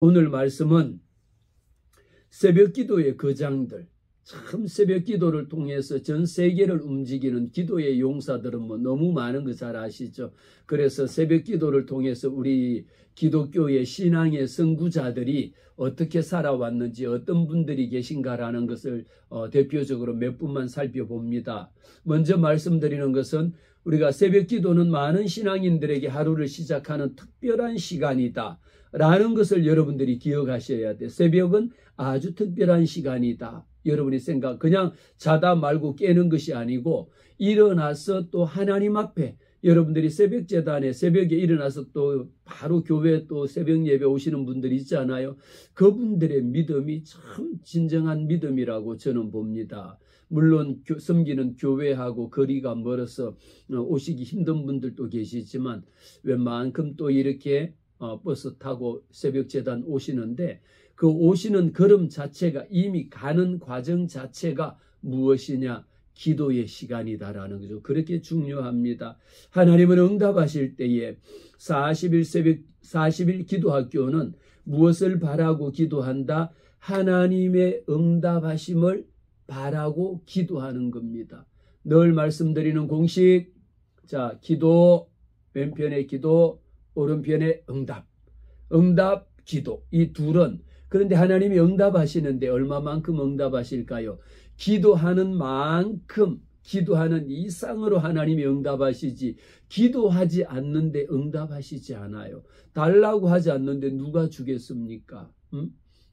오늘 말씀은 새벽 기도의 거장들, 참 새벽 기도를 통해서 전 세계를 움직이는 기도의 용사들은 뭐 너무 많은 거 잘 아시죠. 그래서 새벽 기도를 통해서 우리 기독교의 신앙의 선구자들이 어떻게 살아왔는지, 어떤 분들이 계신가라는 것을 대표적으로 몇 분만 살펴봅니다. 먼저 말씀드리는 것은 우리가 새벽 기도는 많은 신앙인들에게 하루를 시작하는 특별한 시간이다 라는 것을 여러분들이 기억하셔야 돼요. 새벽은 아주 특별한 시간이다. 여러분이 그냥 자다 말고 깨는 것이 아니고 일어나서 또 하나님 앞에 여러분들이 새벽 재단에 새벽에 일어나서 또 바로 교회 또 새벽 예배 오시는 분들이 있잖아요. 그분들의 믿음이 참 진정한 믿음이라고 저는 봅니다. 물론 섬기는 교회하고 거리가 멀어서 오시기 힘든 분들도 계시지만 웬만큼 또 이렇게 버스 타고 새벽 재단 오시는데 그 오시는 걸음 자체가 이미 가는 과정 자체가 무엇이냐? 기도의 시간이다라는 거죠. 그렇게 중요합니다. 하나님은 응답하실 때에 40일 기도학교는 무엇을 바라고 기도한다? 하나님의 응답하심을 바라고 기도하는 겁니다. 늘 말씀드리는 공식, 자, 기도, 왼편의 기도, 오른편의 응답, 응답, 기도, 이 둘은 그런데 하나님이 응답하시는데 얼마만큼 응답하실까요? 기도하는 만큼, 기도하는 이상으로 하나님이 응답하시지 기도하지 않는데 응답하시지 않아요. 달라고 하지 않는데 누가 주겠습니까?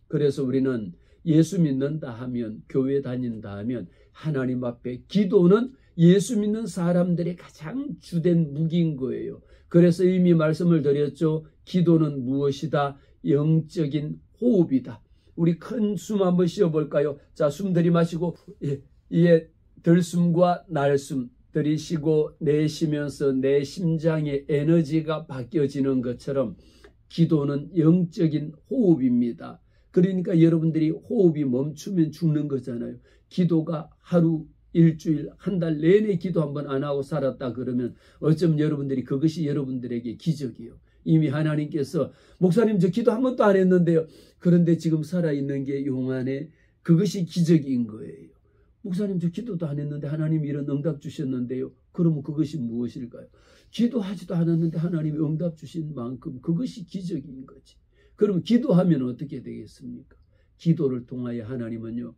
그래서 우리는 예수 믿는다 하면, 교회 다닌다 하면 하나님 앞에 기도는 예수 믿는 사람들의 가장 주된 무기인 거예요. 그래서 이미 말씀을 드렸죠. 기도는 무엇이다? 영적인 호흡이다. 우리 큰 숨 한번 쉬어볼까요? 자, 숨 들이마시고 들숨과 날숨 들이쉬고 내쉬면서 내 심장의 에너지가 바뀌어지는 것처럼 기도는 영적인 호흡입니다. 그러니까 여러분들이 호흡이 멈추면 죽는 거잖아요. 기도가 하루, 일주일, 한 달 내내 기도 한번 안 하고 살았다 그러면 어쩜 여러분들이 그것이 여러분들에게 기적이에요. 이미 하나님께서 목사님 저 기도 한 번도 안 했는데요. 그런데 지금 살아있는 게 용안에 그것이 기적인 거예요. 목사님 저 기도도 안 했는데 하나님이 이런 응답 주셨는데요. 그러면 그것이 무엇일까요? 기도하지도 않았는데 하나님이 응답 주신 만큼 그것이 기적인 거지. 그럼 기도하면 어떻게 되겠습니까? 기도를 통하여 하나님은요.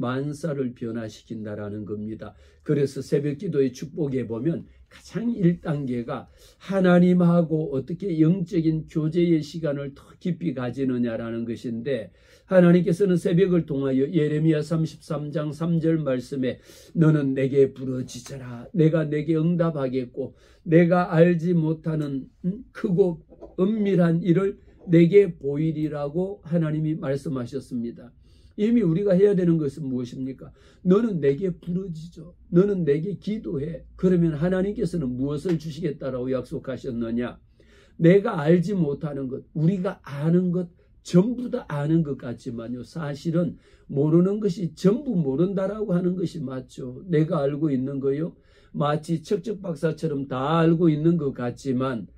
만사를 변화시킨다라는 겁니다. 그래서 새벽 기도의 축복에 보면 가장 1단계가 하나님하고 어떻게 영적인 교제의 시간을 더 깊이 가지느냐라는 것인데 하나님께서는 새벽을 통하여 예레미야 33장 3절 말씀에 너는 내게 부르짖어라. 내가 내게 응답하겠고 내가 알지 못하는 크고 은밀한 일을 내게 보이리라고 하나님이 말씀하셨습니다. 이미 우리가 해야 되는 것은 무엇입니까? 너는 내게 부르짖어. 너는 내게 기도해. 그러면 하나님께서는 무엇을 주시겠다라고 약속하셨느냐? 내가 알지 못하는 것, 우리가 아는 것, 전부 다 아는 것 같지만요. 사실은 모르는 것이 전부 모른다라고 하는 것이 맞죠. 내가 알고 있는 거요. 마치 척척 박사처럼 다 알고 있는 것 같지만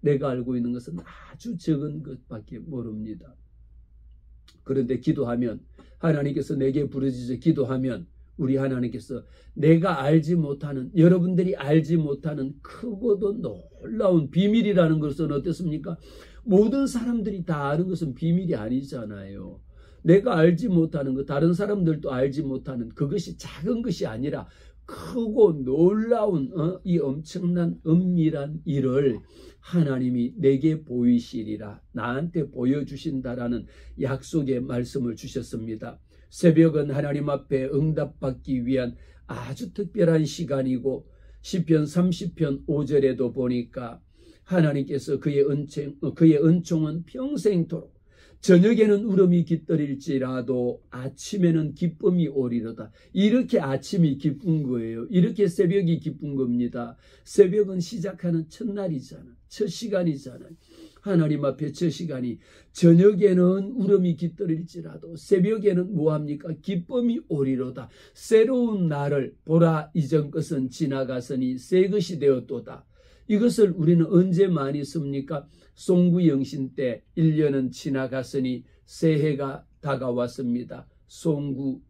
내가 알고 있는 것은 아주 적은 것밖에 모릅니다. 그런데 기도하면 하나님께서 내게 부르짖어 기도하면 우리 하나님께서 내가 알지 못하는 여러분들이 알지 못하는 크고도 놀라운 비밀이라는 것은 어떻습니까? 모든 사람들이 다 아는 것은 비밀이 아니잖아요. 내가 알지 못하는 것 다른 사람들도 알지 못하는 그것이 작은 것이 아니라 크고 놀라운 이 엄청난 은밀한 일을 하나님이 내게 보이시리라 나한테 보여주신다라는 약속의 말씀을 주셨습니다. 새벽은 하나님 앞에 응답받기 위한 아주 특별한 시간이고 시편 30편 5절에도 보니까 하나님께서 그의 은총은 평생토록 저녁에는 울음이 깃들일지라도 아침에는 기쁨이 오리로다. 이렇게 아침이 기쁜 거예요. 이렇게 새벽이 기쁜 겁니다. 새벽은 시작하는 첫날이잖아. 첫 시간이잖아요. 하나님 앞에 첫 시간이 저녁에는 울음이 깃들일지라도 새벽에는 뭐합니까? 기쁨이 오리로다. 새로운 날을 보라 이전 것은 지나가서니 새 것이 되었도다. 이것을 우리는 언제 많이 씁니까? 송구영신 때 1년은 지나갔으니 새해가 다가왔습니다. 송구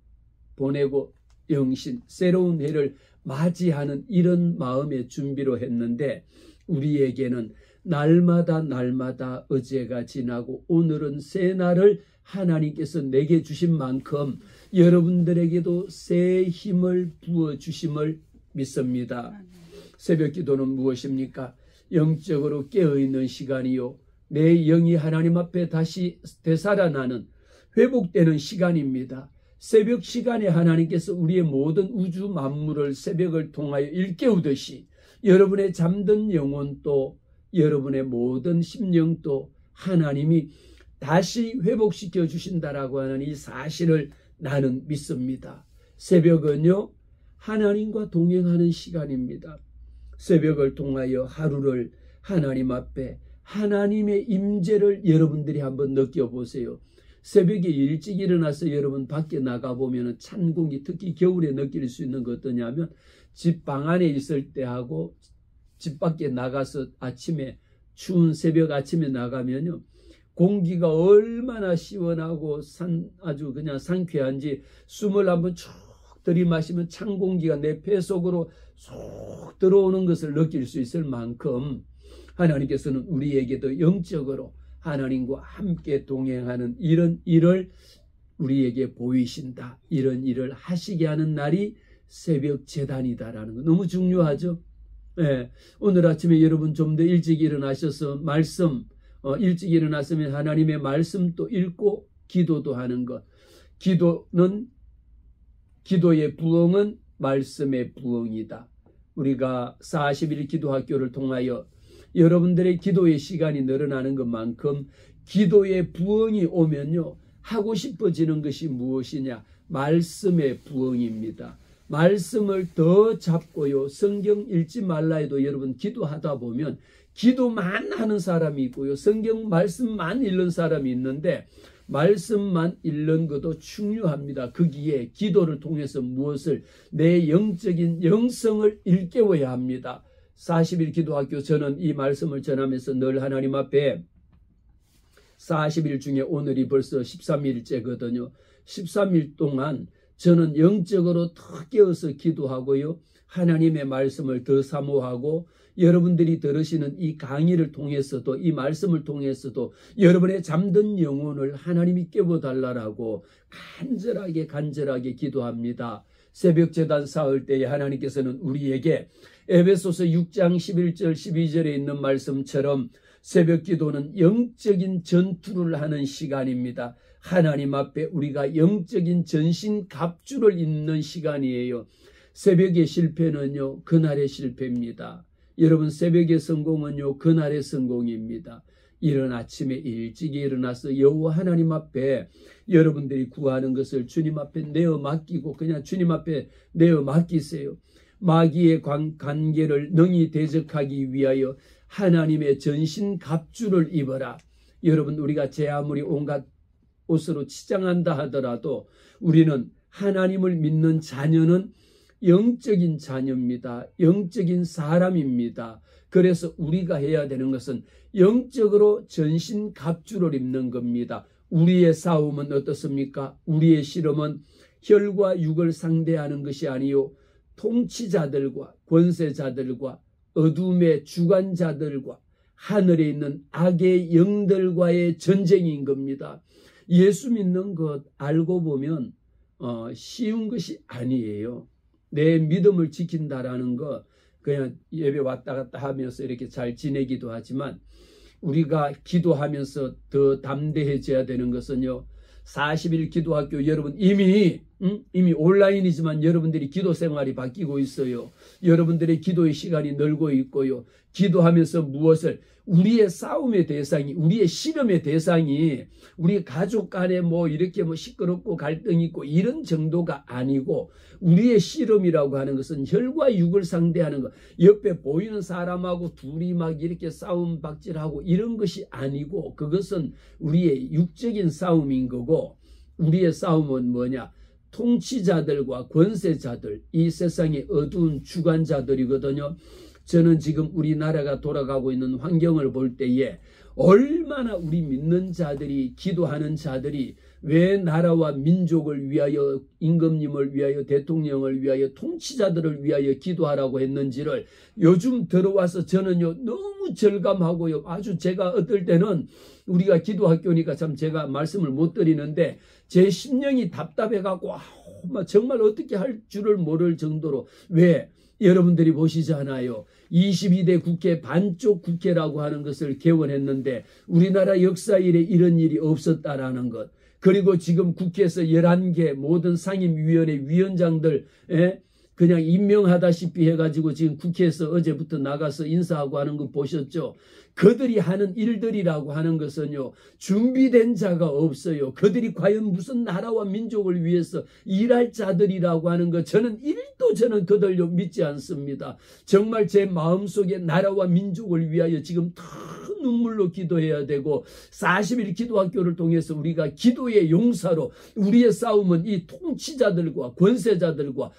보내고 영신, 새로운 해를 맞이하는 이런 마음의 준비로 했는데, 우리에게는 날마다 날마다 어제가 지나고 오늘은 새 날을 하나님께서 내게 주신 만큼 여러분들에게도 새 힘을 부어주심을 믿습니다. 새벽 기도는 무엇입니까? 영적으로 깨어있는 시간이요, 내 영이 하나님 앞에 다시 되살아나는, 회복되는 시간입니다. 새벽 시간에 하나님께서 우리의 모든 우주 만물을 새벽을 통하여 일깨우듯이 여러분의 잠든 영혼도, 여러분의 모든 심령도 하나님이 다시 회복시켜 주신다라고 하는 이 사실을 나는 믿습니다. 새벽은요, 하나님과 동행하는 시간입니다. 새벽을 통하여 하루를 하나님 앞에 하나님의 임재를 여러분들이 한번 느껴보세요. 새벽에 일찍 일어나서 여러분 밖에 나가보면 찬 공기, 특히 겨울에 느낄 수 있는 것 어떠냐면, 집 방 안에 있을 때하고 집 밖에 나가서 아침에, 추운 새벽 아침에 나가면요, 공기가 얼마나 시원하고 아주 그냥 상쾌한지, 숨을 한번 쭉 들이마시면 찬 공기가 내 폐 속으로 쏙 들어오는 것을 느낄 수 있을 만큼 하나님께서는 우리에게도 영적으로 하나님과 함께 동행하는 이런 일을 우리에게 보이신다. 이런 일을 하시게 하는 날이 새벽 제단이다라는 거 너무 중요하죠. 네. 오늘 아침에 여러분 좀 더 일찍 일어나셔서 일찍 일어났으면 하나님의 말씀도 읽고 기도도 하는 것. 기도의 부흥은 말씀의 부흥이다. 우리가 40일 기도학교를 통하여 여러분들의 기도의 시간이 늘어나는 것만큼 기도의 부흥이 오면요, 하고 싶어지는 것이 무엇이냐? 말씀의 부흥입니다. 말씀을 더 잡고요, 성경 읽지 말라 해도 여러분 기도하다 보면 기도만 하는 사람이 있고요, 성경 말씀만 읽는 사람이 있는데, 말씀만 읽는 것도 중요합니다. 거기에 기도를 통해서 무엇을, 내 영적인 영성을 일깨워야 합니다. 40일 기도학교, 저는 이 말씀을 전하면서 늘 하나님 앞에 40일 중에 오늘이 벌써 13일째거든요. 13일 동안 저는 영적으로 더 깨어서 기도하고요, 하나님의 말씀을 더 사모하고, 여러분들이 들으시는 이 강의를 통해서도, 이 말씀을 통해서도 여러분의 잠든 영혼을 하나님이 깨워달라고 간절하게 기도합니다. 새벽 제단 쌓을 때에 하나님께서는 우리에게 에베소서 6장 11절 12절에 있는 말씀처럼 새벽 기도는 영적인 전투를 하는 시간입니다. 하나님 앞에 우리가 영적인 전신 갑주를 입는 시간이에요. 새벽의 실패는요, 그날의 실패입니다. 여러분, 새벽의 성공은요, 그날의 성공입니다. 이른 아침에 일찍 일어나서 여호와 하나님 앞에 여러분들이 구하는 것을 주님 앞에 내어 맡기고 그냥 주님 앞에 내어 맡기세요. 마귀의 관계를 능히 대적하기 위하여 하나님의 전신 갑주를 입어라. 여러분, 우리가 제 아무리 온갖 옷으로 치장한다 하더라도 우리는 하나님을 믿는 자녀는 영적인 자녀입니다. 영적인 사람입니다. 그래서 우리가 해야 되는 것은 영적으로 전신 갑주를 입는 겁니다. 우리의 싸움은 어떻습니까? 우리의 씨름은 혈과 육을 상대하는 것이 아니요, 통치자들과 권세자들과 어둠의 주관자들과 하늘에 있는 악의 영들과의 전쟁인 겁니다. 예수 믿는 것 알고 보면 쉬운 것이 아니에요. 내 믿음을 지킨다라는 거 그냥 예배 왔다 갔다 하면서 이렇게 잘 지내기도 하지만, 우리가 기도하면서 더 담대해져야 되는 것은요, 40일 기도학교 여러분 이미 온라인이지만 여러분들이 기도 생활이 바뀌고 있어요. 여러분들의 기도의 시간이 늘고 있고요. 기도하면서 무엇을, 우리의 싸움의 대상이, 우리의 씨름의 대상이 우리 가족 간에 이렇게 시끄럽고 갈등이 있고 이런 정도가 아니고, 우리의 씨름이라고 하는 것은 혈과 육을 상대하는 것, 옆에 보이는 사람하고 둘이 막 이렇게 싸움 박질하고 이런 것이 아니고, 그것은 우리의 육적인 싸움인 거고, 우리의 싸움은 뭐냐? 통치자들과 권세자들, 이 세상의 어두운 주관자들이거든요. 저는 지금 우리나라가 돌아가고 있는 환경을 볼 때에 얼마나 우리 믿는 자들이, 기도하는 자들이 왜 나라와 민족을 위하여, 임금님을 위하여, 대통령을 위하여, 통치자들을 위하여 기도하라고 했는지를 요즘 들어와서 저는요 너무 절감하고요. 아주 제가 어떨 때는 우리가 기도학교니까 참 제가 말씀을 못 드리는데 제 심령이 답답해갖고 정말 어떻게 할 줄을 모를 정도로. 왜? 여러분들이 보시잖아요. 22대 국회 반쪽 국회라고 하는 것을 개원했는데 우리나라 역사 이래 이런 일이 없었다라는 것. 그리고 지금 국회에서 11개 모든 상임위원회 위원장들 그냥 임명하다시피 해가지고 지금 국회에서 어제부터 나가서 인사하고 하는 거 보셨죠? 그들이 하는 일들이라고 하는 것은요, 준비된 자가 없어요. 그들이 과연 무슨 나라와 민족을 위해서 일할 자들이라고 하는 것, 저는 그들요 믿지 않습니다. 정말 제 마음속에 나라와 민족을 위하여 지금 더 눈물로 기도해야 되고 40일 기도학교를 통해서 우리가 기도의 용사로 우리의 싸움은 이 통치자들과 권세자들과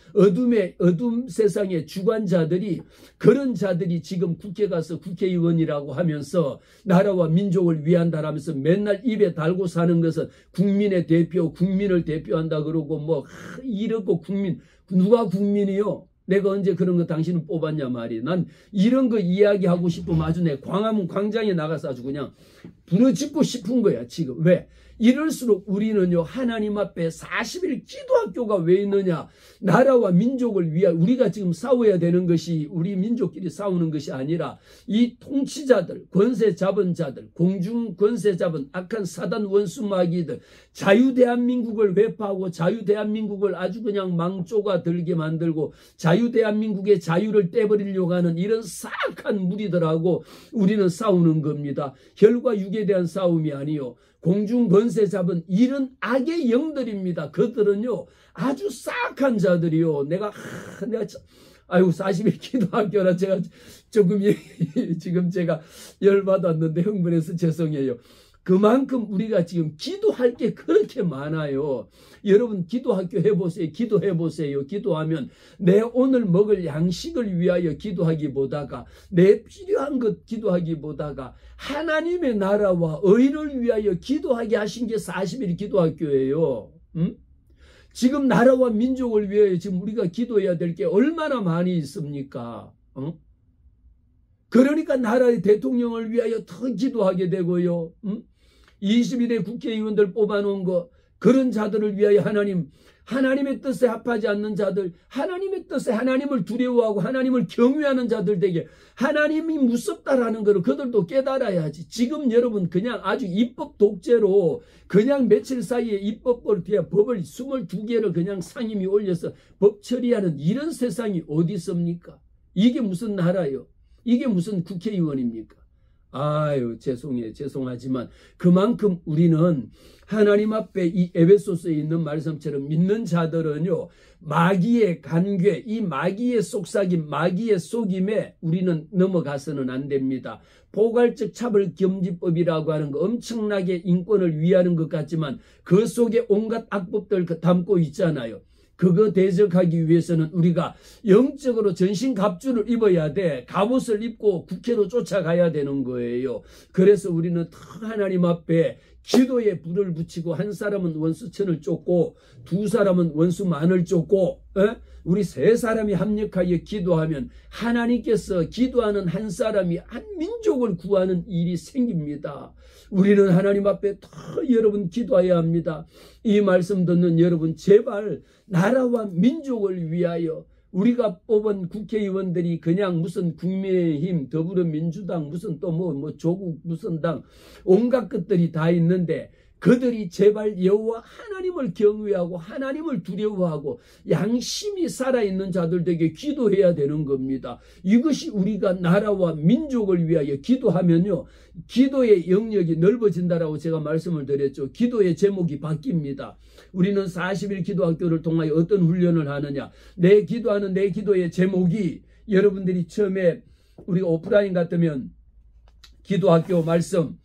어둠 세상의 주관자들이, 그런 자들이 지금 국회 가서 국회의원이라고 하면서 나라와 민족을 위한다라면서 맨날 입에 달고 사는 것은 국민의 대표, 국민을 대표한다 그러고 뭐 이렇고 국민, 누가 국민이요? 내가 언제 그런 거 당신은 뽑았냐 말이. 난 이런 거 이야기하고 싶으면 아주 내 광화문 광장에 나가서 아주 그냥 부러짓고 싶은 거야 지금. 왜? 이럴수록 우리는요 하나님 앞에 40일 기도학교가 왜 있느냐. 나라와 민족을 위하여 우리가 지금 싸워야 되는 것이 우리 민족끼리 싸우는 것이 아니라 이 통치자들, 권세 잡은 자들, 공중 권세 잡은 악한 사단 원수 마귀들, 자유대한민국을 회파하고 자유대한민국을 아주 그냥 망조가 들게 만들고 자유대한민국의 자유를 떼버리려고 하는 이런 사악한 무리들하고 우리는 싸우는 겁니다. 혈과 육에 대한 싸움이 아니요, 공중 권세 잡은 이런 악의 영들입니다. 그들은요 아주 사악한 자들이요. 내가 40일 기도학교라 제가 조금 지금 제가 열받았는데 흥분해서 죄송해요. 그만큼 우리가 지금 기도할 게 그렇게 많아요. 여러분 기도학교 해보세요. 기도해보세요. 기도하면 내 오늘 먹을 양식을 위하여 기도하기보다가, 내 필요한 것 기도하기보다가 하나님의 나라와 의를 위하여 기도하게 하신 게 40일 기도학교예요. 지금 나라와 민족을 위하여 지금 우리가 기도해야 될 게 얼마나 많이 있습니까? 그러니까 나라의 대통령을 위하여 더 기도하게 되고요. 22대 국회의원들 뽑아놓은 거, 그런 자들을 위하여 하나님의 뜻에 합하지 않는 자들, 하나님의 뜻에 하나님을 두려워하고 하나님을 경외하는 자들 되게 하나님이 무섭다라는 것을 그들도 깨달아야지. 지금 여러분 그냥 아주 입법 독재로 그냥 며칠 사이에 입법을 법을 22개를 그냥 상임위 올려서 법 처리하는 이런 세상이 어디 있습니까? 이게 무슨 나라요? 이게 무슨 국회의원입니까? 아유 죄송하지만 그만큼 우리는 하나님 앞에 이 에베소서에 있는 말씀처럼 믿는 자들은요 마귀의 간괴, 이 마귀의 속삭임, 마귀의 속임에 우리는 넘어가서는 안 됩니다. 포괄적 차별금지법이라고 하는 거 엄청나게 인권을 위하는 것 같지만 그 속에 온갖 악법들 담고 있잖아요. 그거 대적하기 위해서는 우리가 영적으로 전신갑주를 입어야 돼. 갑옷을 입고 국회로 쫓아가야 되는 거예요. 그래서 우리는 하나님 앞에 기도에 불을 붙이고, 한 사람은 원수천을 쫓고 두 사람은 원수만을 쫓고 우리 세 사람이 합력하여 기도하면 하나님께서 기도하는 한 사람이 한 민족을 구하는 일이 생깁니다. 우리는 하나님 앞에 더 여러분 기도해야 합니다. 이 말씀 듣는 여러분 제발 나라와 민족을 위하여, 우리가 뽑은 국회의원들이 그냥 무슨 국민의힘, 더불어민주당, 무슨 또 뭐 조국 무슨 당 온갖 것들이 다 있는데 그들이 제발 여호와 하나님을 경외하고 하나님을 두려워하고 양심이 살아있는 자들에게 기도해야 되는 겁니다. 이것이 우리가 나라와 민족을 위하여 기도하면요 기도의 영역이 넓어진다라고 제가 말씀을 드렸죠. 기도의 제목이 바뀝니다. 우리는 40일 기도학교를 통하여 어떤 훈련을 하느냐, 내 기도의 제목이, 여러분들이 처음에 우리가 오프라인 같으면 기도학교 말씀,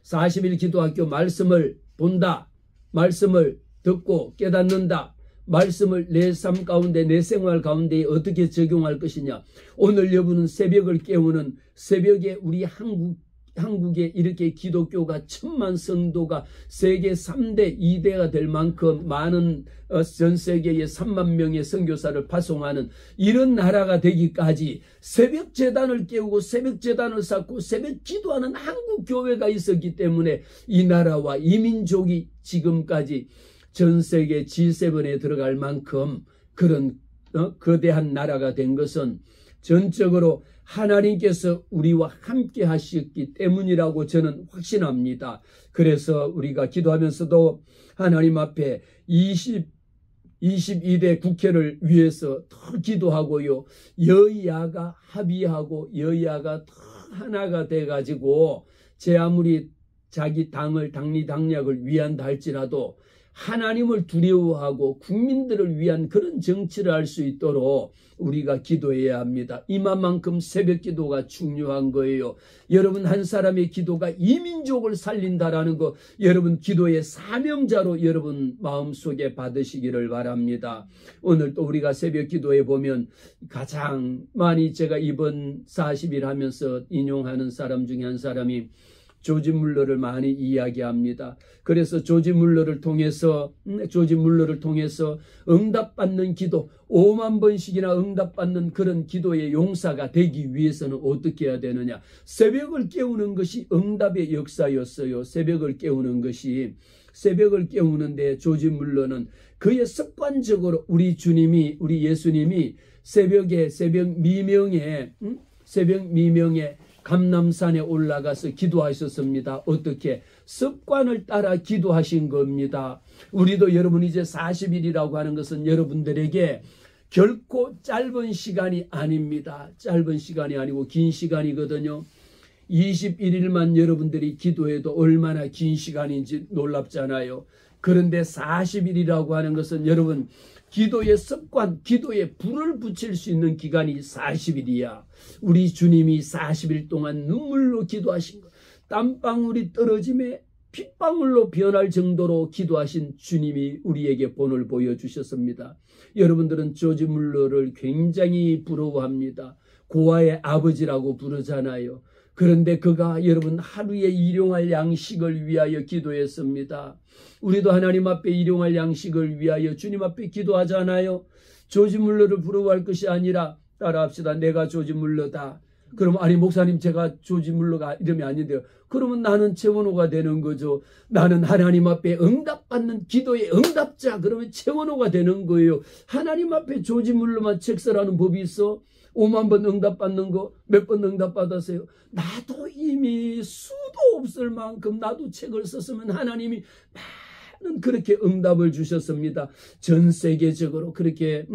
40일 기도학교 말씀을 본다, 말씀을 듣고 깨닫는다, 말씀을 내 삶 가운데 내 생활 가운데 어떻게 적용할 것이냐. 오늘 여러분은 새벽을 깨우는 새벽에 우리 한국에 이렇게 기독교가 1000만 성도가 세계 3대 2대가 될 만큼 많은 전 세계에 3만 명의 선교사를 파송하는 이런 나라가 되기까지 새벽 제단을 깨우고 새벽 제단을 쌓고 새벽 기도하는 한국 교회가 있었기 때문에 이 나라와 이 민족이 지금까지 전 세계 G7에 들어갈 만큼 그런 거대한 나라가 된 것은 전적으로 하나님께서 우리와 함께 하셨기 때문이라고 저는 확신합니다. 그래서 우리가 기도하면서도 하나님 앞에 22대 국회를 위해서 더 기도하고요. 여야가 합의하고 여야가 더 하나가 돼가지고 제 아무리 자기 당리당략을 위한다 할지라도 하나님을 두려워하고 국민들을 위한 그런 정치를 할 수 있도록 우리가 기도해야 합니다. 이만큼 새벽 기도가 중요한 거예요. 여러분 한 사람의 기도가 이 민족을 살린다라는 거 여러분 기도의 사명자로 여러분 마음속에 받으시기를 바랍니다. 오늘 또 우리가 새벽 기도에 보면 가장 많이 제가 이번 40일 하면서 인용하는 사람 중에 한 사람이 조지 물러를 많이 이야기합니다. 그래서 조지 물러를 통해서 응답받는 기도 5만 번씩이나 응답받는 그런 기도의 용사가 되기 위해서는 어떻게 해야 되느냐. 새벽을 깨우는 것이 응답의 역사였어요. 새벽을 깨우는데 조지 물러는 그의 습관적으로 우리 예수님이 새벽 미명에 감람산에 올라가서 기도하셨습니다. 어떻게? 습관을 따라 기도하신 겁니다. 우리도 여러분 이제 40일이라고 하는 것은 여러분들에게 결코 짧은 시간이 아닙니다. 짧은 시간이 아니고 긴 시간이거든요. 21일만 여러분들이 기도해도 얼마나 긴 시간인지 놀랍잖아요. 그런데 40일이라고 하는 것은 여러분 기도의 습관, 기도에 불을 붙일 수 있는 기간이 40일이야. 우리 주님이 40일 동안 눈물로 기도하신 것, 땀방울이 떨어짐에 핏방울로 변할 정도로 기도하신 주님이 우리에게 본을 보여주셨습니다. 여러분들은 조지 물러를 굉장히 부러워합니다. 고아의 아버지라고 부르잖아요. 그런데 그가 여러분 하루에 일용할 양식을 위하여 기도했습니다. 우리도 하나님 앞에 일용할 양식을 위하여 주님 앞에 기도하잖아요. 조지 물러를 부러워할 것이 아니라 따라합시다. 내가 조지 물러다. 그러면 아니 목사님 제가 조지 물러가 이름이 아닌데요. 그러면 나는 최원호가 되는 거죠. 나는 하나님 앞에 응답받는 기도의 응답자. 그러면 최원호가 되는 거예요. 하나님 앞에 조지 물러만 책설하는 법이 있어? 5만 번 응답받는 거 몇 번 응답받았어요? 나도 이미 수도 없을 만큼 나도 책을 썼으면 하나님이 많은 그렇게 응답을 주셨습니다. 전 세계적으로 그렇게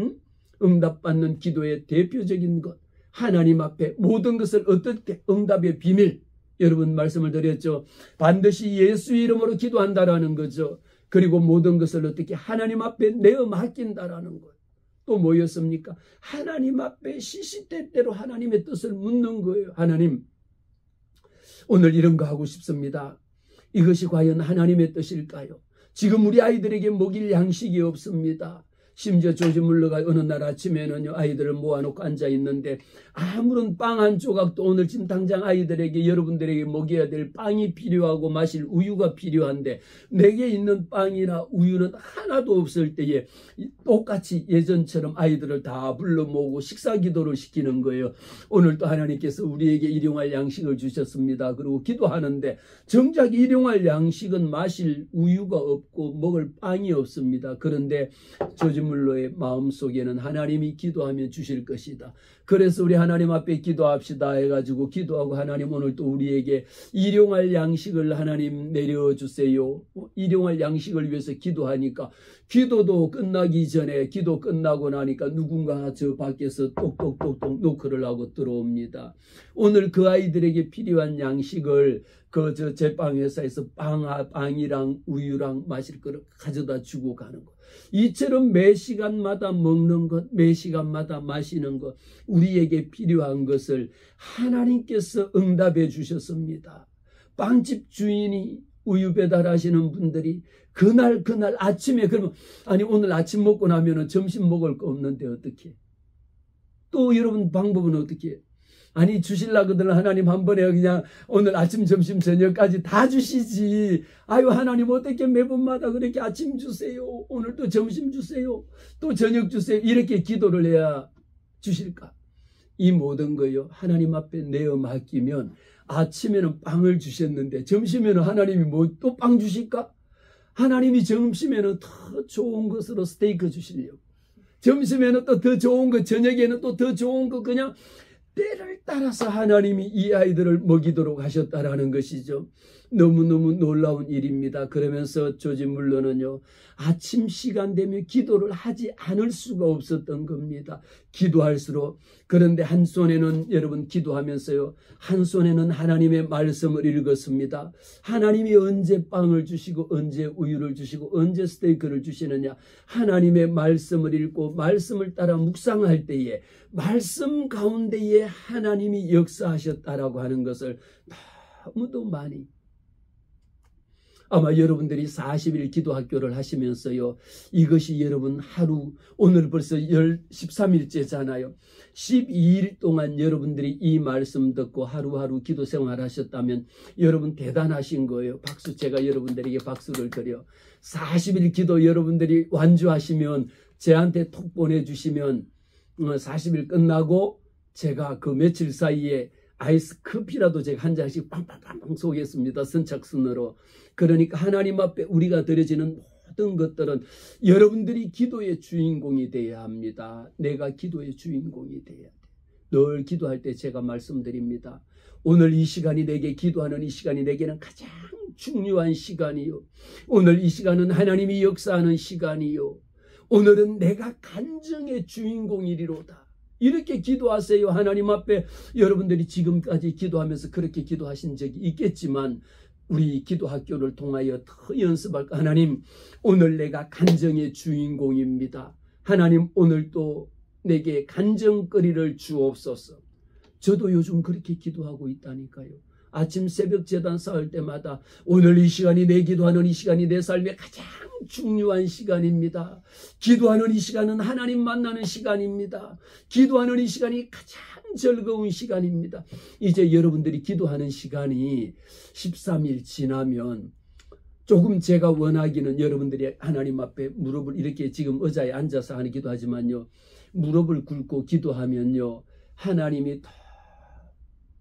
응답받는 기도의 대표적인 것, 하나님 앞에 모든 것을 어떨 때 응답의 비밀, 여러분 말씀을 드렸죠. 반드시 예수 이름으로 기도한다라는 거죠. 그리고 모든 것을 어떻게 하나님 앞에 내어 맡긴다라는 것. 또 뭐였습니까? 하나님 앞에 시시때때로 하나님의 뜻을 묻는 거예요. 하나님, 오늘 이런 거 하고 싶습니다. 이것이 과연 하나님의 뜻일까요? 지금 우리 아이들에게 먹일 양식이 없습니다. 심지어 조지 물러가 어느 날 아침에는요, 아이들을 모아놓고 앉아있는데 아무런 빵 한 조각도 오늘 지금 당장 아이들에게 여러분들에게 먹여야 될 빵이 필요하고 마실 우유가 필요한데 내게 있는 빵이나 우유는 하나도 없을 때에 똑같이 예전처럼 아이들을 다 불러 모으고 식사 기도를 시키는 거예요. 오늘 또 하나님께서 우리에게 일용할 양식을 주셨습니다. 그리고 기도하는데 정작 일용할 양식은 마실 우유가 없고 먹을 빵이 없습니다. 그런데 조지 물러의 마음속에는 하나님이 기도하면 주실 것이다. 그래서 우리 하나님 앞에 기도합시다 해가지고 기도하고 하나님 오늘 또 우리에게 일용할 양식을 하나님 내려주세요. 일용할 양식을 위해서 기도하니까 기도도 끝나기 전에 기도 끝나고 나니까 누군가 저 밖에서 똑똑똑똑 노크를 하고 들어옵니다. 오늘 그 아이들에게 필요한 양식을 그 제빵회사에서 빵이랑 우유랑 마실 거를 가져다 주고 가는 거. 이처럼 매 시간마다 먹는 것, 매 시간마다 마시는 것, 우리에게 필요한 것을 하나님께서 응답해 주셨습니다. 빵집 주인이 우유 배달하시는 분들이 그날 아침에 그러면 아니 오늘 아침 먹고 나면은 점심 먹을 거 없는데 어떻게? 또 여러분 방법은 어떻게? 아니 주실라거든 하나님 한 번에 그냥 오늘 아침 점심 저녁까지 다 주시지. 아유 하나님 어떻게 매번마다 그렇게 아침 주세요. 오늘 또 점심 주세요. 또 저녁 주세요. 이렇게 기도를 해야 주실까? 이 모든 거요 하나님 앞에 내어 맡기면 아침에는 빵을 주셨는데 점심에는 하나님이 뭐 또 빵 주실까? 하나님이 점심에는 더 좋은 것으로 스테이크 주시려고, 점심에는 또 더 좋은 것, 저녁에는 또 더 좋은 것, 그냥 때를 따라서 하나님이 이 아이들을 먹이도록 하셨다라는 것이죠. 너무너무 놀라운 일입니다. 그러면서 조지 물러는요 아침 시간 되면 기도를 하지 않을 수가 없었던 겁니다. 기도할수록. 그런데 한 손에는 여러분 기도하면서요 한 손에는 하나님의 말씀을 읽었습니다. 하나님이 언제 빵을 주시고 언제 우유를 주시고 언제 스테이크를 주시느냐, 하나님의 말씀을 읽고 말씀을 따라 묵상할 때에 말씀 가운데에 하나님이 역사하셨다라고 하는 것을 너무도 많이, 아마 여러분들이 40일 기도학교를 하시면서요 이것이 여러분 하루, 오늘 벌써 13일째잖아요. 12일 동안 여러분들이 이 말씀 듣고 하루하루 기도 생활 하셨다면 여러분 대단하신 거예요. 박수, 제가 여러분들에게 박수를 드려. 40일 기도 여러분들이 완주하시면 저한테 톡 보내주시면 40일 끝나고 제가 그 며칠 사이에 아이스 커피라도 제가 한 잔씩 빵빵빵빵 쏘겠습니다. 선착순으로. 그러니까 하나님 앞에 우리가 드려지는 모든 것들은 여러분들이 기도의 주인공이 되어야 합니다. 내가 기도의 주인공이 되어야 돼. 늘 기도할 때 제가 말씀드립니다. 오늘 이 시간이 내게, 기도하는 이 시간이 내게는 가장 중요한 시간이요. 오늘 이 시간은 하나님이 역사하는 시간이요. 오늘은 내가 간증의 주인공이리로다. 이렇게 기도하세요. 하나님 앞에 여러분들이 지금까지 기도하면서 그렇게 기도하신 적이 있겠지만 우리 기도학교를 통하여 더 연습할까? 하나님, 오늘 내가 간증의 주인공입니다. 하나님, 오늘 또 내게 간증거리를 주옵소서. 저도 요즘 그렇게 기도하고 있다니까요. 아침 새벽 제단 쌓을 때마다 오늘 이 시간이, 내 기도하는 이 시간이 내 삶의 가장 중요한 시간입니다. 기도하는 이 시간은 하나님 만나는 시간입니다. 기도하는 이 시간이 가장 즐거운 시간입니다. 이제 여러분들이 기도하는 시간이 13일 지나면 조금 제가 원하기는 여러분들이 하나님 앞에 무릎을 이렇게 지금 의자에 앉아서 하는 기도하지만요, 무릎을 꿇고 기도하면요 하나님이 더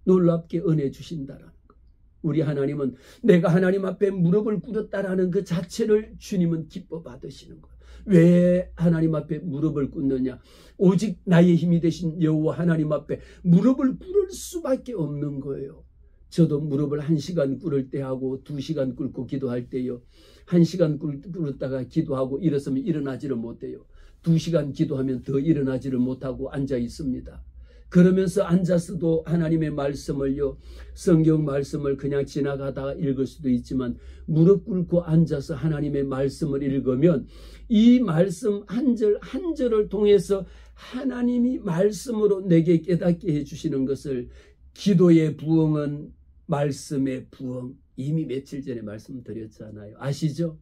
놀랍게 은혜 주신다라는 것. 우리 하나님은 내가 하나님 앞에 무릎을 꿇었다라는 그 자체를 주님은 기뻐 받으시는 거예요. 왜 하나님 앞에 무릎을 꿇느냐? 오직 나의 힘이 되신 여호와 하나님 앞에 무릎을 꿇을 수밖에 없는 거예요. 저도 무릎을 1시간 꿇을 때 하고 2시간 꿇고 기도할 때요, 1시간 꿇었다가 기도하고 일어서면 일어나지를 못해요. 2시간 기도하면 더 일어나지를 못하고 앉아 있습니다. 그러면서 앉아서도 하나님의 말씀을요, 성경 말씀을 그냥 지나가다가 읽을 수도 있지만 무릎 꿇고 앉아서 하나님의 말씀을 읽으면 이 말씀 한 절 한 절을 통해서 하나님이 말씀으로 내게 깨닫게 해주시는 것을, 기도의 부흥은 말씀의 부흥, 이미 며칠 전에 말씀드렸잖아요. 아시죠?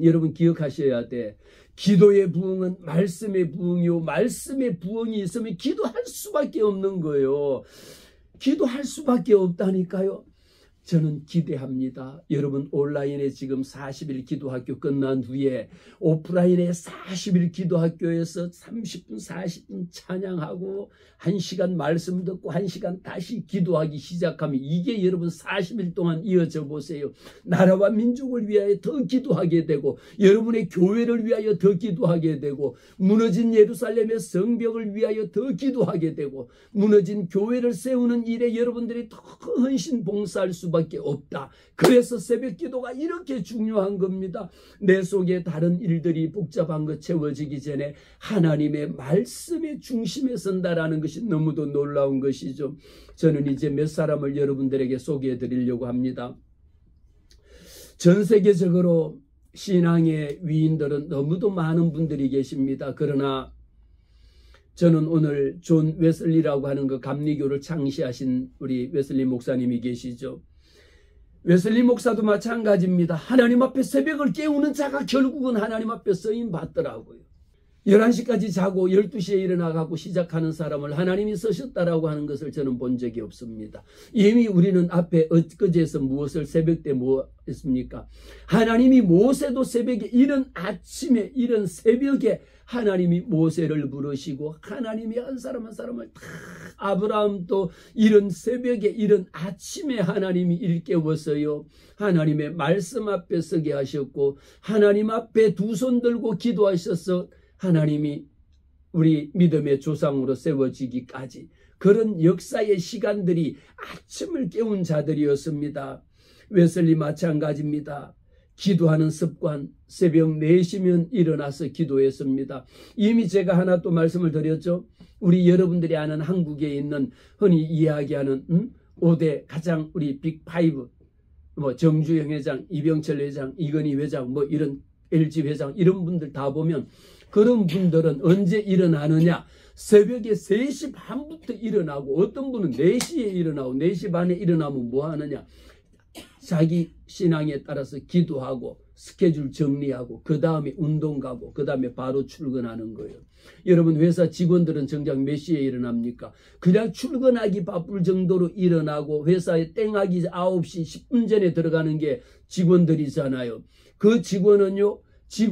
여러분 기억하셔야 돼. 기도의 부흥은 말씀의 부흥이요, 말씀의 부흥이 있으면 기도할 수밖에 없는 거예요. 기도할 수밖에 없다니까요. 저는 기대합니다. 여러분 온라인에 지금 40일 기도학교 끝난 후에 오프라인에 40일 기도학교에서 30분 40분 찬양하고 1시간 말씀 듣고 1시간 다시 기도하기 시작하면 이게 여러분 40일 동안 이어져 보세요. 나라와 민족을 위하여 더 기도하게 되고 여러분의 교회를 위하여 더 기도하게 되고 무너진 예루살렘의 성벽을 위하여 더 기도하게 되고 무너진 교회를 세우는 일에 여러분들이 더 헌신 봉사할 수밖에 없다. 그래서 새벽 기도가 이렇게 중요한 겁니다. 내 속에 다른 일들이 복잡한 것 채워지기 전에 하나님의 말씀의 중심에 선다라는 것이 너무도 놀라운 것이죠. 저는 이제 몇 사람을 여러분들에게 소개해 드리려고 합니다. 전 세계적으로 신앙의 위인들은 너무도 많은 분들이 계십니다. 그러나 저는 오늘 존 웨슬리라고 하는 그 감리교를 창시하신 우리 웨슬리 목사님이 계시죠. 웨슬리 목사도 마찬가지입니다. 하나님 앞에 새벽을 깨우는 자가 결국은 하나님 앞에 쓰임 받더라고요. 11시까지 자고 12시에 일어나가고 시작하는 사람을 하나님이 쓰셨다라고 하는 것을 저는 본 적이 없습니다. 이미 우리는 앞에 엊그제에서 무엇을 새벽 때 뭐 했습니까? 하나님이 모세도 새벽에 이른 아침에 이른 새벽에 하나님이 모세를 부르시고 하나님이 한 사람 한 사람을 다 아브라함도 이른 새벽에 이른 아침에 하나님이 일깨워서요. 하나님의 말씀 앞에 서게 하셨고 하나님 앞에 두 손 들고 기도하셔서 하나님이 우리 믿음의 조상으로 세워지기까지 그런 역사의 시간들이 아침을 깨운 자들이었습니다. 웨슬리 마찬가지입니다. 기도하는 습관, 새벽 4시면 일어나서 기도했습니다. 이미 제가 하나 또 말씀을 드렸죠. 우리 여러분들이 아는 한국에 있는 흔히 이야기하는 5대 가장 우리 빅5 뭐 정주영 회장, 이병철 회장, 이건희 회장 뭐 이런 LG 회장 이런 분들 다 보면 그런 분들은 언제 일어나느냐? 새벽에 3시 반부터 일어나고 어떤 분은 4시에 일어나고 4시 반에 일어나면 뭐 하느냐? 자기 신앙에 따라서 기도하고 스케줄 정리하고 그 다음에 운동 가고 그 다음에 바로 출근하는 거예요. 여러분 회사 직원들은 정작 몇 시에 일어납니까? 그냥 출근하기 바쁠 정도로 일어나고 회사에 땡하기 9시 10분 전에 들어가는 게 직원들이잖아요. 그 직원은요.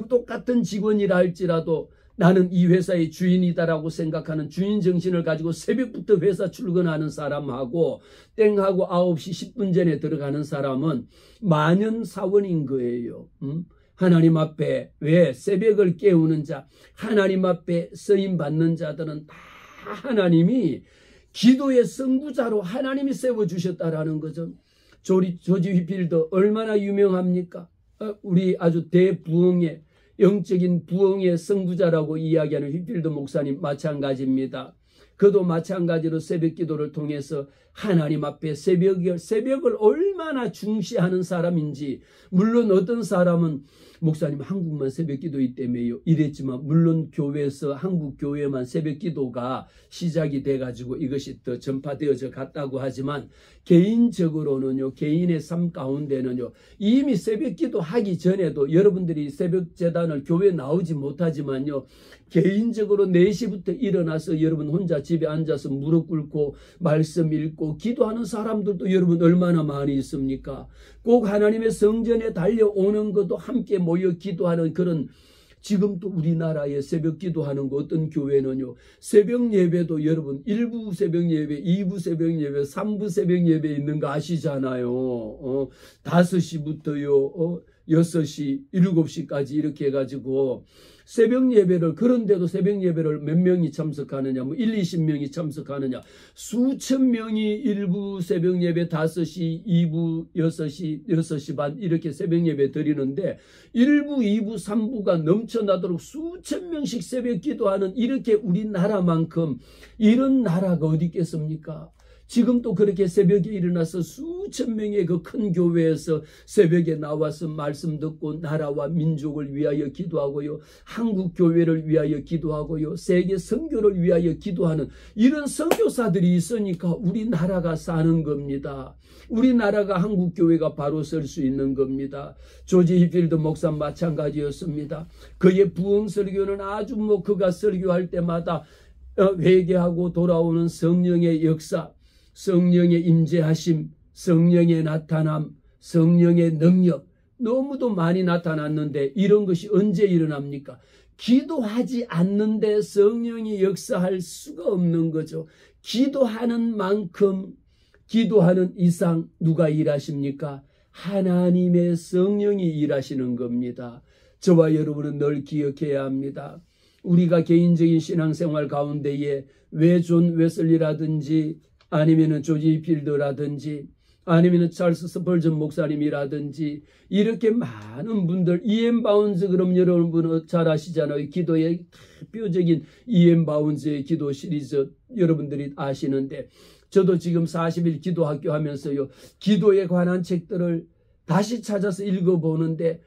똑같은 직원이라 할지라도 나는 이 회사의 주인이다라고 생각하는 주인 정신을 가지고 새벽부터 회사 출근하는 사람하고 땡하고 9시 10분 전에 들어가는 사람은 만연사원인 거예요. 하나님 앞에 왜 새벽을 깨우는 자, 하나님 앞에 쓰임받는 자들은 다 하나님이 기도의 선구자로 하나님이 세워주셨다라는 거죠. 조지 휘필더 얼마나 유명합니까? 우리 아주 대부흥의 영적인 부흥의 선구자라고 이야기하는 휘필더 목사님 마찬가지입니다. 그도 마찬가지로 새벽 기도를 통해서 하나님 앞에 새벽을 얼마나 중시하는 사람인지, 물론 어떤 사람은 목사님 한국만 새벽 기도 있다며요 이랬지만, 물론 교회에서 한국 교회만 새벽 기도가 시작이 돼가지고 이것이 더 전파되어져 갔다고 하지만, 개인적으로는요, 개인의 삶 가운데는요, 이미 새벽 기도 하기 전에도 여러분들이 새벽 재단을 교회 나오지 못하지만요, 개인적으로 4시부터 일어나서 여러분 혼자 집에 앉아서 무릎 꿇고 말씀 읽고 기도하는 사람들도 여러분 얼마나 많이 있습니까? 꼭 하나님의 성전에 달려오는 것도 함께 모여 기도하는 그런, 지금도 우리나라에 새벽 기도하는 거 어떤 교회는요, 새벽 예배도 여러분 1부 새벽 예배, 2부 새벽 예배, 3부 새벽 예배 있는 거 아시잖아요. 5시부터요 6시, 7시까지 이렇게 해가지고 새벽 예배를, 그런데도 새벽 예배를 몇 명이 참석하느냐, 뭐 1, 20명이 참석하느냐, 수천 명이 1부 새벽 예배 5시, 2부 6시, 6시 반 이렇게 새벽 예배 드리는데 1부, 2부, 3부가 넘쳐나도록 수천 명씩 새벽 기도하는, 이렇게 우리나라만큼 이런 나라가 어디 있겠습니까? 지금 또 그렇게 새벽에 일어나서 수천 명의 그 큰 교회에서 새벽에 나와서 말씀 듣고 나라와 민족을 위하여 기도하고요, 한국 교회를 위하여 기도하고요, 세계 선교를 위하여 기도하는 이런 선교사들이 있으니까 우리나라가 사는 겁니다. 우리나라가 한국 교회가 바로 설 수 있는 겁니다. 조지 휘필드 목사 마찬가지였습니다. 그의 부흥 설교는 아주 그가 설교할 때마다 회개하고 돌아오는 성령의 역사, 성령의 임재하심, 성령의 나타남, 성령의 능력 너무도 많이 나타났는데, 이런 것이 언제 일어납니까? 기도하지 않는데 성령이 역사할 수가 없는 거죠. 기도하는 만큼, 기도하는 이상 누가 일하십니까? 하나님의 성령이 일하시는 겁니다. 저와 여러분은 늘 기억해야 합니다. 우리가 개인적인 신앙생활 가운데에 왜 존 웨슬리라든지 아니면은 조지 필더라든지 아니면은 찰스 스펄전 목사님이라든지 이렇게 많은 분들, 이엠 바운즈, 그럼 여러분은 잘 아시잖아요. 기도의 대표적인 이엠 바운즈의 기도 시리즈 여러분들이 아시는데, 저도 지금 40일 기도학교 하면서요, 기도에 관한 책들을 다시 찾아서 읽어보는데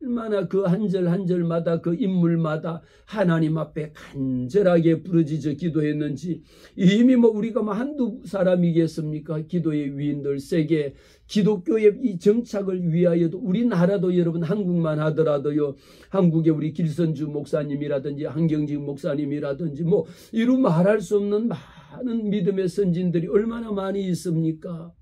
얼마나 그 한 절 한 절마다 그 인물마다 하나님 앞에 간절하게 부르짖어 기도했는지, 이미 우리가 한두 사람이겠습니까? 기도의 위인들, 세계 기독교의 이 정착을 위하여도 우리나라도 여러분 한국만 하더라도요, 한국의 우리 길선주 목사님이라든지 한경직 목사님이라든지 이루 말할 수 없는 많은 믿음의 선진들이 얼마나 많이 있습니까?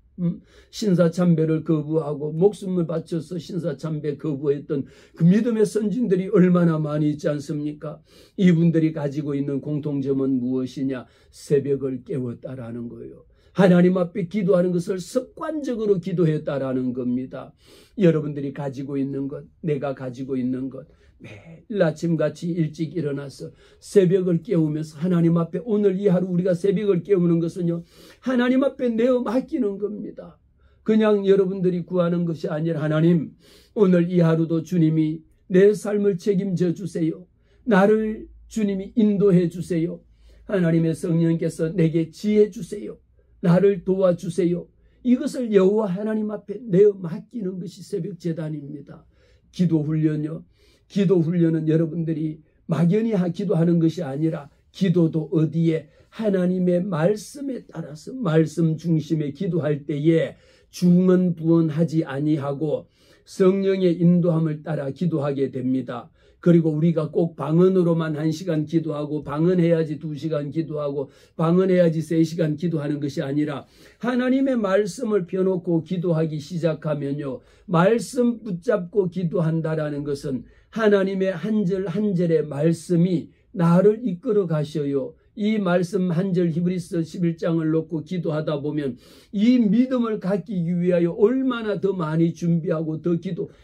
신사참배를 거부하고 목숨을 바쳐서 신사참배 거부했던 그 믿음의 선진들이 얼마나 많이 있지 않습니까? 이분들이 가지고 있는 공통점은 무엇이냐? 새벽을 깨웠다라는 거예요. 하나님 앞에 기도하는 것을 습관적으로 기도했다라는 겁니다. 여러분들이 가지고 있는 것, 내가 가지고 있는 것, 매일 아침같이 일찍 일어나서 새벽을 깨우면서 하나님 앞에, 오늘 이 하루 우리가 새벽을 깨우는 것은요, 하나님 앞에 내어 맡기는 겁니다. 그냥 여러분들이 구하는 것이 아니라, 하나님, 오늘 이 하루도 주님이 내 삶을 책임져 주세요. 나를 주님이 인도해 주세요. 하나님의 성령께서 내게 지혜 주세요. 나를 도와주세요. 이것을 여호와 하나님 앞에 내어 맡기는 것이 새벽 제단입니다. 기도 훈련요. 기도 훈련은 여러분들이 막연히 기도하는 것이 아니라, 기도도 어디에? 하나님의 말씀에 따라서 말씀 중심의 기도할 때에 중언부언하지 아니하고 성령의 인도함을 따라 기도하게 됩니다. 그리고 우리가 꼭 방언으로만 1시간 기도하고 방언해야지 2시간 기도하고 방언해야지 3시간 기도하는 것이 아니라, 하나님의 말씀을 펴놓고 기도하기 시작하면요, 말씀 붙잡고 기도한다라는 것은 하나님의 한 절 한 절의 말씀이 나를 이끌어 가셔요. 이 말씀 한 절 히브리서 11장을 놓고 기도하다 보면 이 믿음을 갖기 위하여 얼마나 더 많이 준비하고 더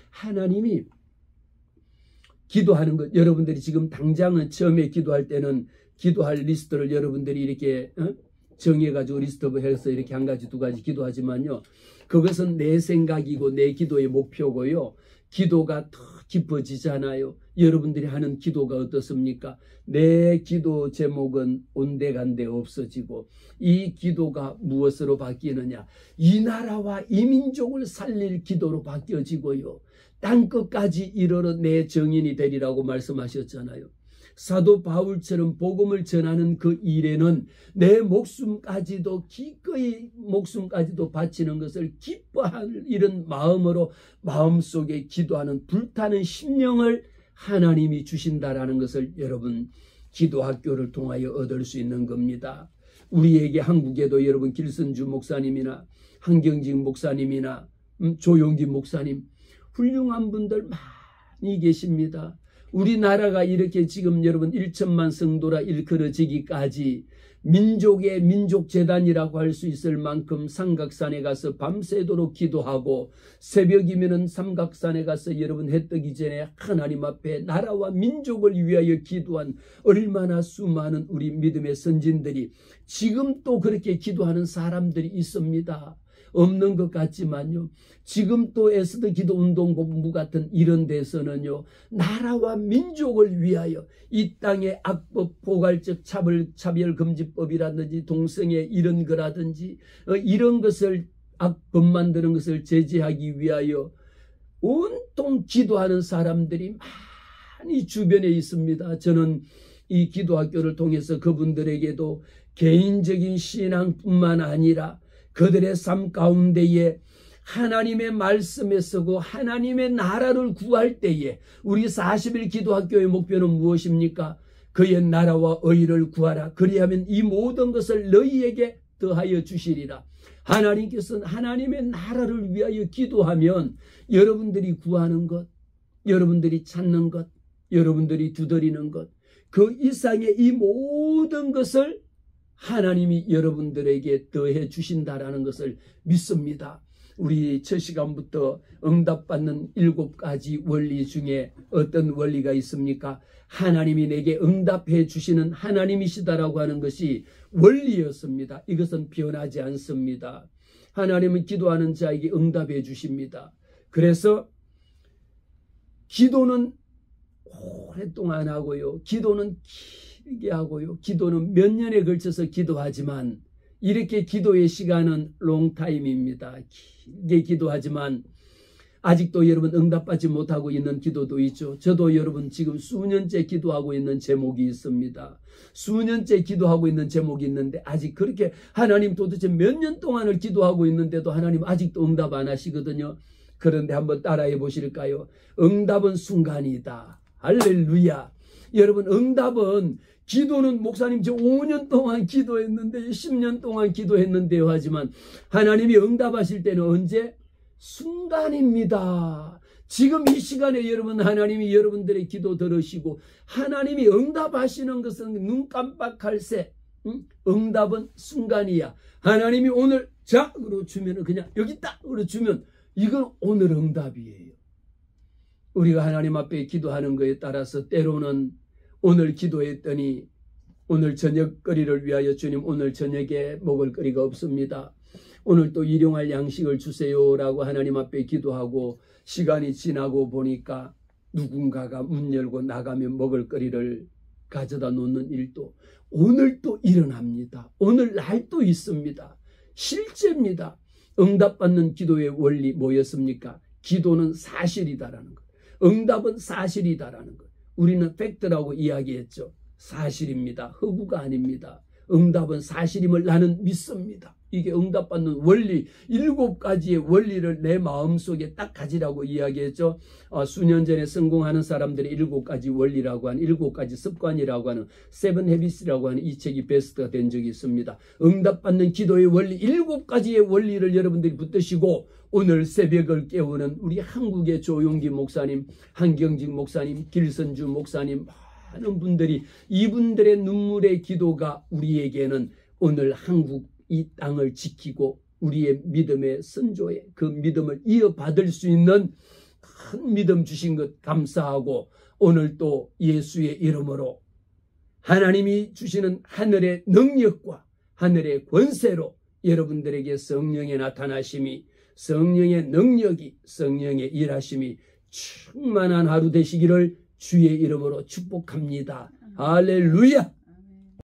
하나님이 기도하는 것, 여러분들이 지금 당장은 처음에 기도할 때는 기도할 리스트를 여러분들이 이렇게 정해가지고 리스트업해서 이렇게 1가지 2가지 기도하지만요, 그것은 내 생각이고 내 기도의 목표고요, 기도가 더 깊어지잖아요. 여러분들이 하는 기도가 어떻습니까? 내 기도 제목은 온데간데 없어지고, 이 기도가 무엇으로 바뀌느냐? 이 나라와 이 민족을 살릴 기도로 바뀌어지고요, 땅끝까지 이르러 내 정인이 되리라고 말씀하셨잖아요. 사도 바울처럼 복음을 전하는 그 일에는 내 목숨까지도, 기꺼이 목숨까지도 바치는 것을 기뻐할 이런 마음으로 마음속에 기도하는 불타는 심령을 하나님이 주신다라는 것을 여러분 기도학교를 통하여 얻을 수 있는 겁니다. 우리에게 한국에도 여러분 길선주 목사님이나 한경직 목사님이나 조용기 목사님, 훌륭한 분들 많이 계십니다. 우리나라가 이렇게 지금 여러분 1천만 성도라 일컬어지기까지 민족의 민족재단이라고 할 수 있을 만큼 삼각산에 가서 밤새도록 기도하고, 새벽이면은 삼각산에 가서 여러분 해 뜨기 전에 하나님 앞에 나라와 민족을 위하여 기도한 얼마나 수많은 우리 믿음의 선진들이, 지금 또 그렇게 기도하는 사람들이 있습니다. 없는 것 같지만요, 지금 또 에스더 기도운동본부 같은 이런 데서는요, 나라와 민족을 위하여 이 땅의 악법, 포괄적 차별금지법이라든지 동성애 이런 거라든지 이런 것을, 악법 만드는 것을 제재하기 위하여 온통 기도하는 사람들이 많이 주변에 있습니다. 저는 이 기도학교를 통해서 그분들에게도 개인적인 신앙뿐만 아니라 그들의 삶 가운데에 하나님의 말씀에 서고 하나님의 나라를 구할 때에, 우리 40일 기도학교의 목표는 무엇입니까? 그의 나라와 의를 구하라. 그리하면 이 모든 것을 너희에게 더하여 주시리라. 하나님께서는 하나님의 나라를 위하여 기도하면 여러분들이 구하는 것, 여러분들이 찾는 것, 여러분들이 두드리는 것, 그 이상의 이 모든 것을 하나님이 여러분들에게 더해 주신다라는 것을 믿습니다. 우리 첫 시간부터 응답받는 7가지 원리 중에 어떤 원리가 있습니까? 하나님이 내게 응답해 주시는 하나님이시다라고 하는 것이 원리였습니다. 이것은 변하지 않습니다. 하나님은 기도하는 자에게 응답해 주십니다. 그래서 기도는 오랫동안 하고요, 기도는 길게 하고요, 기도는 몇 년에 걸쳐서 기도하지만, 이렇게 기도의 시간은 롱타임입니다. 길게 기도하지만 아직도 여러분 응답받지 못하고 있는 기도도 있죠. 저도 여러분 지금 수년째 기도하고 있는 제목이 있습니다. 수년째 기도하고 있는 제목이 있는데 아직 그렇게 하나님 도대체 몇 년 동안을 기도하고 있는데도 하나님 아직도 응답 안 하시거든요. 그런데 한번 따라해 보실까요? 응답은 순간이다. 할렐루야. 여러분 응답은 기도는 목사님 저 5년 동안 기도했는데 10년 동안 기도했는데요 하지만 하나님이 응답하실 때는 언제? 순간입니다. 지금 이 시간에 여러분 하나님이 여러분들의 기도 들으시고 하나님이 응답하시는 것은 눈 깜빡할 새. 응답은 순간이야. 하나님이 오늘 자 그러 주면은 그냥 여기 있다 그러 주면 이건 오늘 응답이에요. 우리가 하나님 앞에 기도하는 것에 따라서 때로는 오늘 기도했더니 오늘 저녁거리를 위하여 주님 오늘 저녁에 먹을 거리가 없습니다. 오늘 또 일용할 양식을 주세요라고 하나님 앞에 기도하고 시간이 지나고 보니까 누군가가 문 열고 나가면 먹을 거리를 가져다 놓는 일도 오늘 또 일어납니다. 오늘 날도 있습니다. 실제입니다. 응답받는 기도의 원리 뭐였습니까? 기도는 사실이다라는 것. 응답은 사실이다라는 것. 우리는 팩트라고 이야기했죠. 사실입니다. 허구가 아닙니다. 응답은 사실임을 나는 믿습니다. 이게 응답받는 원리 7가지의 원리를 내 마음속에 딱 가지라고 이야기했죠. 수년 전에 성공하는 사람들의 7가지 원리라고 하는 7가지 습관이라고 하는 세븐 헤비스라고 하는 이 책이 베스트가 된 적이 있습니다. 응답받는 기도의 원리 7가지의 원리를 여러분들이 붙드시고 오늘 새벽을 깨우는 우리 한국의 조용기 목사님, 한경직 목사님, 길선주 목사님 많은 분들이 이분들의 눈물의 기도가 우리에게는 오늘 한국 이 땅을 지키고 우리의 믿음의 선조에 그 믿음을 이어받을 수 있는 큰 믿음 주신 것 감사하고 오늘 또 예수의 이름으로 하나님이 주시는 하늘의 능력과 하늘의 권세로 여러분들에게 성령의 나타나심이 성령의 능력이 성령의 일하심이 충만한 하루 되시기를 주의 이름으로 축복합니다. 할렐루야.